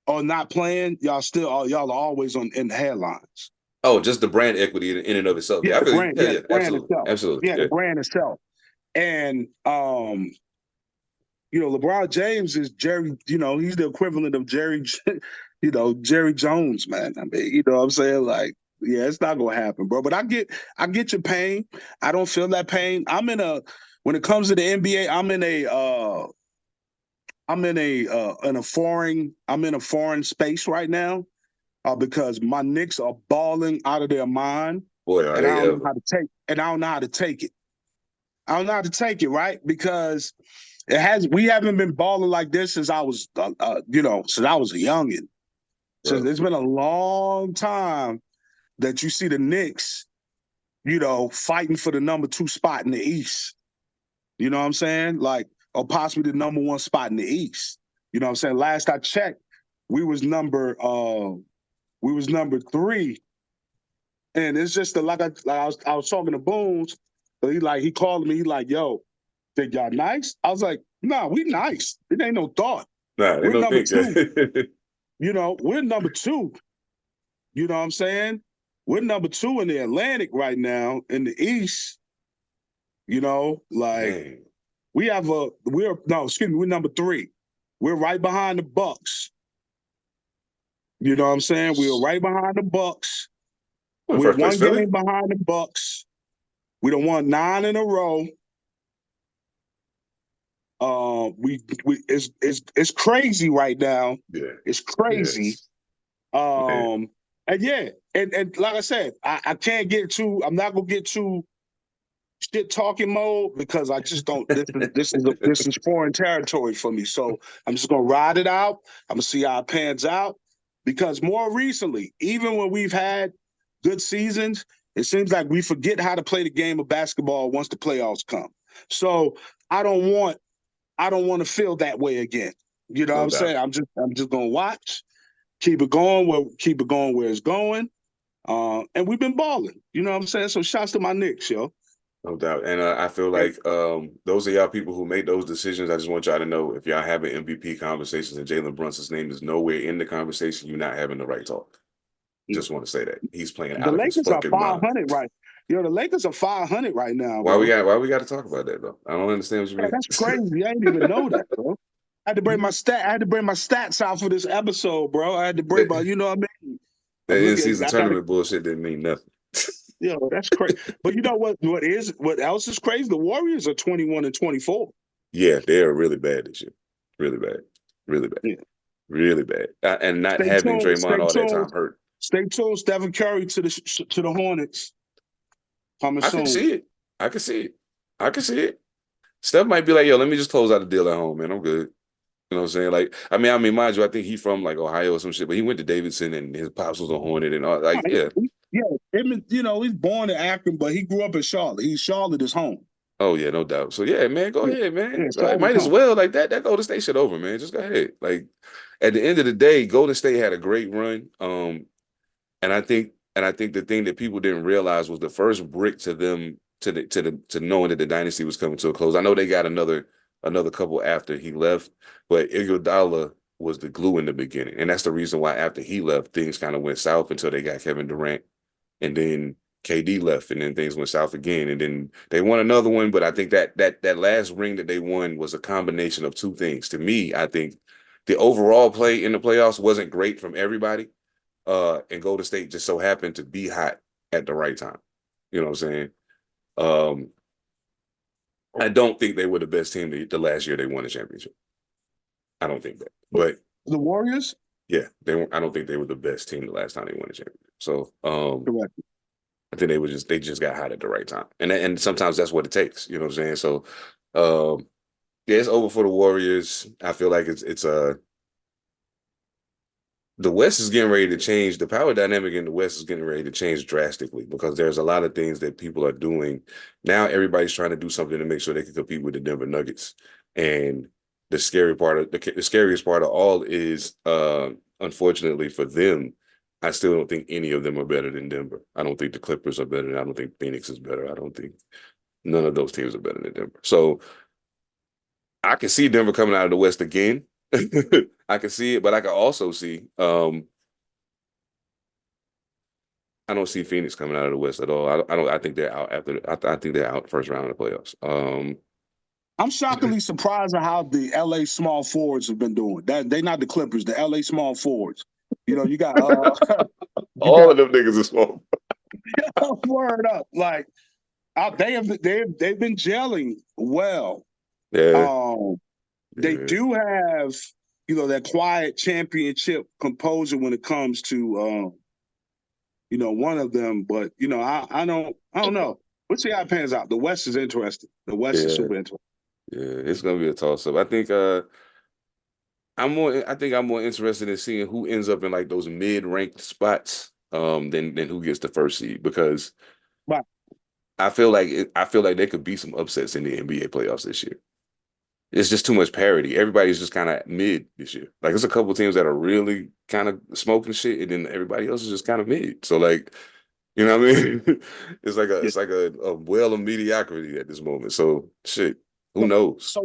or not playing, y'all are always in the headlines. Oh, just the brand equity in and of itself. Yeah, I feel the brand absolutely, itself. absolutely. Yeah, the brand itself. And you know, LeBron James is Jerry. You know, he's the equivalent of Jerry. You know, Jerry Jones, man. I mean, you know what I'm saying? Like, yeah, it's not gonna happen, bro. But I get your pain. I don't feel that pain. When it comes to the NBA, I'm in a foreign space right now because my Knicks are balling out of their mind. Boy, are they ever. I don't know how to take it. I don't know how to take it, right? Because we haven't been balling like this since I was, since I was a youngin'. So it's been a long time that you see the Knicks, you know, fighting for the number 2 spot in the East. You know what I'm saying? Like, or possibly the number 1 spot in the East. You know what I'm saying? Last I checked, we was number 3 And it's just I was talking to Boones, but he called me. He like, yo, think y'all nice? I was like, nah, we nice. It ain't no thought. Nah, they We're don't number think two. that. We're number two. You know what I'm saying? We're number two in the Atlantic right now. In the East, Man. we're number three. We're right behind the Bucks. You know what I'm saying? We're right behind the Bucks. What, We're first place, one Philly? game behind the Bucks. We done won 9 in a row. It's crazy right now. Yeah. It's crazy. Yes. And like I said, I can't get too. I'm not gonna get too shit talking mode because I just don't. This is foreign territory for me. So I'm just gonna ride it out. I'm gonna see how it pans out. Because more recently, even when we've had good seasons, it seems like we forget how to play the game of basketball once the playoffs come. So I don't want to feel that way again. You know No what I'm doubt. saying? I'm just gonna watch, keep it going where it's going. And we've been balling. You know what I'm saying? So shouts to my Knicks, yo. No doubt. And I feel like those of y'all people who made those decisions, I just want y'all to know if y'all having MVP conversations and Jalen Brunson's name is nowhere in the conversation, you're not having the right talk. Just want to say that. He's playing The out of his Lakers are fucking mind. 500 right. The Lakers are 500 right now, Why bro. we got to talk about that though? I don't understand what you mean. That's crazy. I didn't even know that, bro. I had to bring my stats out for this episode, bro. I had to bring my, you know what I mean? That in-season tournament bullshit didn't mean nothing. That's crazy. But you know what else is crazy? The Warriors are 21-24. Yeah, they are really bad this year. Really bad. Really bad. Yeah. Really bad. And not having Draymond all that time hurt. Stay tuned, Stephen Curry to the Hornets. Coming soon. I can see it. I can see it. Steph might be like, yo, let me just close out the deal at home, man. I'm good. You know what I'm saying? Like, I mean, mind you, I think he's from like Ohio or some shit, but he went to Davidson and his pops was a Hornet and all. Like, yeah. Yeah, he's born in Akron, but he grew up in Charlotte. Charlotte is home. Oh yeah, no doubt. So yeah, man, go ahead, man. Yeah, Go ahead. Might as well. Like that Golden State shit over, man. Just go ahead. Like at the end of the day, Golden State had a great run. And I think the thing that people didn't realize was the first brick to them to knowing that the dynasty was coming to a close. I know they got another couple after he left, but Iguodala was the glue in the beginning, and that's the reason why after he left, things kind of went south until they got Kevin Durant, and then KD left, and then things went south again, and then they won another one. But I think that last ring that they won was a combination of two things. To me, I think the overall play in the playoffs wasn't great from everybody. And Golden State just so happened to be hot at the right time. You know what I'm saying? I don't think they were the best team the last year they won the championship. I don't think that. But the Warriors? Yeah, I don't think they were the best team the last time they won the championship. So correct. I think they just got hot at the right time. And sometimes that's what it takes. You know what I'm saying? So yeah, it's over for the Warriors. I feel like it's the West is getting ready to change. The power dynamic in the West is getting ready to change drastically because there's a lot of things that people are doing. Now everybody's trying to do something to make sure they can compete with the Denver Nuggets. And the scariest part of all is, unfortunately for them, I still don't think any of them are better than Denver. I don't think the Clippers are better. I don't think Phoenix is better. I don't think none of those teams are better than Denver. So I can see Denver coming out of the West again. I can see it, but I can also see I don't see Phoenix coming out of the West at all. I think they're out I think they're out first round of the playoffs. I'm shockingly surprised at how the LA small forwards have been doing. That they not the Clippers, the LA small forwards. You got all of them niggas are small. Word up. Like they've been gelling well. Yeah. They do have, that quiet championship composure when it comes to, one of them. But I don't know. We'll see how it pans out. The West is interesting. The West is super interesting. Yeah, it's gonna be a toss up. I think I'm more interested in seeing who ends up in like those mid-ranked spots than who gets the first seed because right. I feel like there could be some upsets in the NBA playoffs this year. It's just too much parity. Everybody's just kind of mid this year. Like, there's a couple of teams that are really kind of smoking shit, and then everybody else is just kind of mid. So, like, You know what I mean? It's like a well of mediocrity at this moment. So shit, who knows?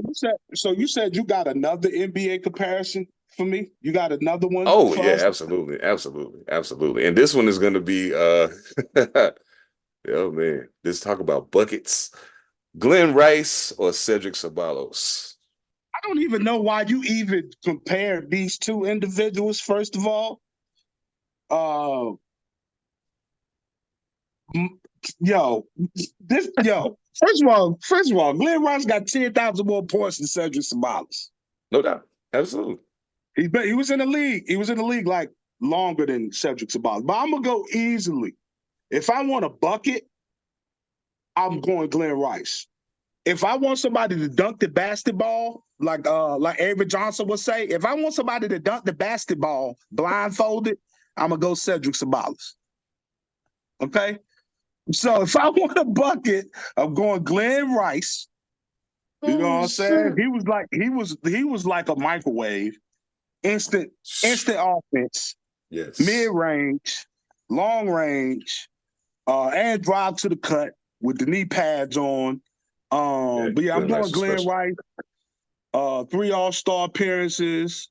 So you said you got another NBA comparison for me? You got another one Oh for yeah, us? absolutely. And this one is gonna be oh man, let's talk about buckets. Glenn Rice or Cedric Ceballos? I don't even know why you even compared these two individuals, first of all. Uh m- yo, first of all, Glenn Rice got 10,000 more points than Cedric Sabalas. No doubt. Absolutely. He was in the league. He was in the league like longer than Cedric Sabalas. But I'm gonna go easily. If I want a bucket, I'm going Glenn Rice. If I want somebody to dunk the basketball, like Avery Johnson would say, if I want somebody to dunk the basketball blindfolded, I'm gonna go Cedric Sabalas. Okay? So if I want a bucket, I'm going Glenn Rice. You know what Oh I'm saying? shit. He was like a microwave, instant offense, mid Yes. range, long range, and drive to the cut with the knee pads on. Yeah, But yeah, I'm Glenn Rice going is Glenn special. Rice. 3 All-Star appearances.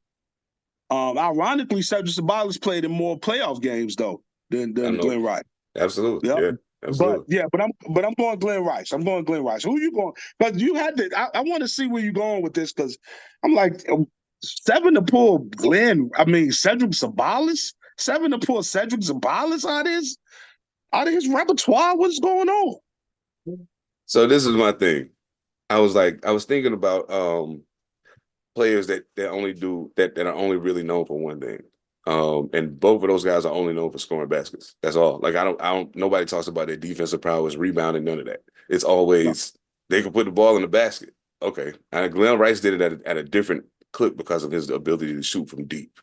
Ironically, Cedric Sabalas played in more playoff games though than I know. Glenn Rice. Absolutely. Yep. Yeah, absolutely. But I'm going Glenn Rice. I'm going Glenn Rice. Who you going? Because you had to. I want to see where you're going with this because I'm like 7 to pull Cedric Sabalas. 7 to pull Cedric Sabalas out of his repertoire. What's going on? So this is my thing. I was thinking about players that only do that are only really known for one thing. And both of those guys are only known for scoring baskets. That's all. Like I don't nobody talks about their defensive prowess, rebounding, none of that. It's No. always they can put the ball in the basket. Okay. And Glenn Rice did it at a different clip because of his ability to shoot from deep.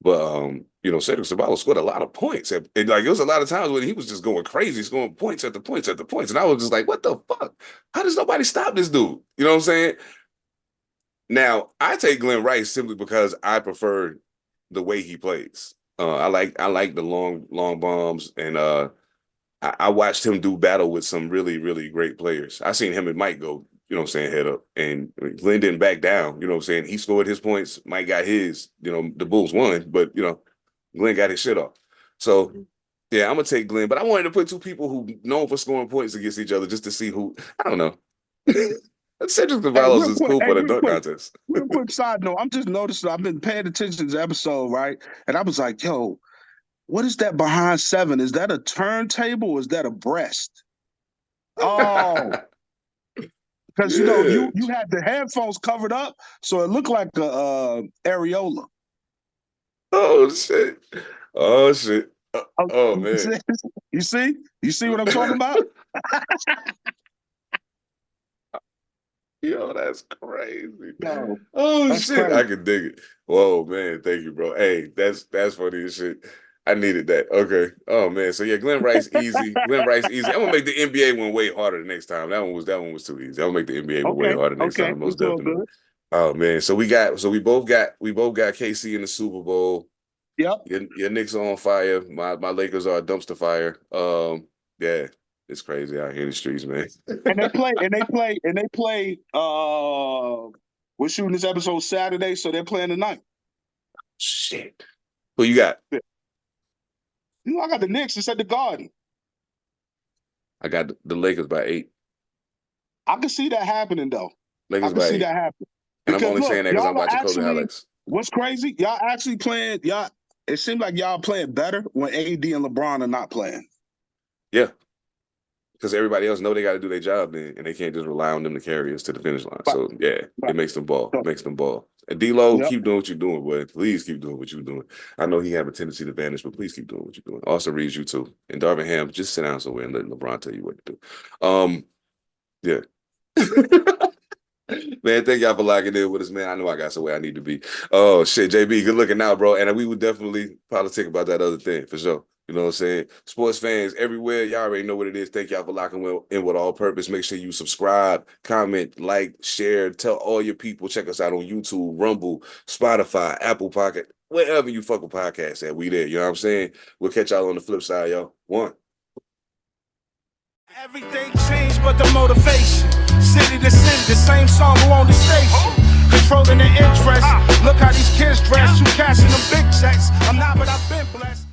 But Cedric Ceballos scored a lot of points. And like it was a lot of times when he was just going crazy, scoring points at the points at the points. And I was just like, what the fuck? How does nobody stop this dude? You know what I'm saying? Now, I take Glenn Rice simply because I prefer the way he plays. I like the long bombs, and I watched him do battle with some really really great players. I seen him and Mike go, head up, and Glenn didn't back down. He scored his points. Mike got his. The Bulls won, but Glenn got his shit off. So yeah, I'm gonna take Glenn, but I wanted to put two people who known for scoring points against each other just to see who. I don't know. Cedric Ceballos is cool for the dunk contest. Real quick side note. I'm just noticing. I've been paying attention to the episode, right? And I was like, yo, what is that behind 7? Is that a turntable or is that a breast? Oh, because Yeah. you had the headphones covered up, so it looked like a areola. Oh shit. Oh shit. Oh, Oh man. you see what I'm talking about? Yo, that's crazy. No, Oh that's shit. I crazy. can dig it. Whoa, man. Thank you, bro. Hey, that's funny as shit. I needed that. Okay. Oh man. So yeah, Glenn Rice easy. Glenn Rice easy. I'm gonna make the NBA one way harder the next time. That one was too easy. I'll make the NBA one way Okay, harder next okay, time, we most doing definitely. good. Oh man. So we both got KC in the Super Bowl. Yep. Your Knicks are on fire. My Lakers are a dumpster fire. Yeah, it's crazy out here in the streets, man. And they play. We're shooting this episode Saturday, so they're playing tonight. Shit. Who you got? I got the Knicks. It's at the Garden. I got the Lakers by 8. I can see that happening, though. I Lakers can by see 8. that happening. And I'm Because only look, saying that because y'all I'm are watching Kobe actually. highlights. What's crazy? Y'all actually playing. Y'all. It seems like y'all playing better when AD and LeBron are not playing. Yeah. Because everybody else know they got to do their job then, and they can't just rely on them to carry us to the finish line. Right. So yeah, Right. it makes them ball. So, It makes them ball. And D-Lo, yep. keep doing what you're doing, boy. Please keep doing what you're doing. I know he have a tendency to vanish, but please keep doing what you're doing. Also reads you too. And Darvin Ham, just sit down somewhere and let LeBron tell you what to do. Yeah. Man, thank y'all for locking in with us, man. I know I got somewhere I need to be. Oh shit, JB, good looking out, bro. And we would definitely politic about that other thing for sure. You know what I'm saying? Sports fans everywhere, y'all already know what it is. Thank y'all for locking in with All Purpose. Make sure you subscribe, comment, like, share, tell all your people. Check us out on YouTube, Rumble, Spotify, Apple Pocket, wherever you fuck with podcasts at. We there. You know what I'm saying? We'll catch y'all on the flip side, y'all. One. Everything changed but the motivation. City to sin, the same song who on the station. Controlling the interest. Look how these kids dress. You cashing them big checks. I'm not, but I've been blessed.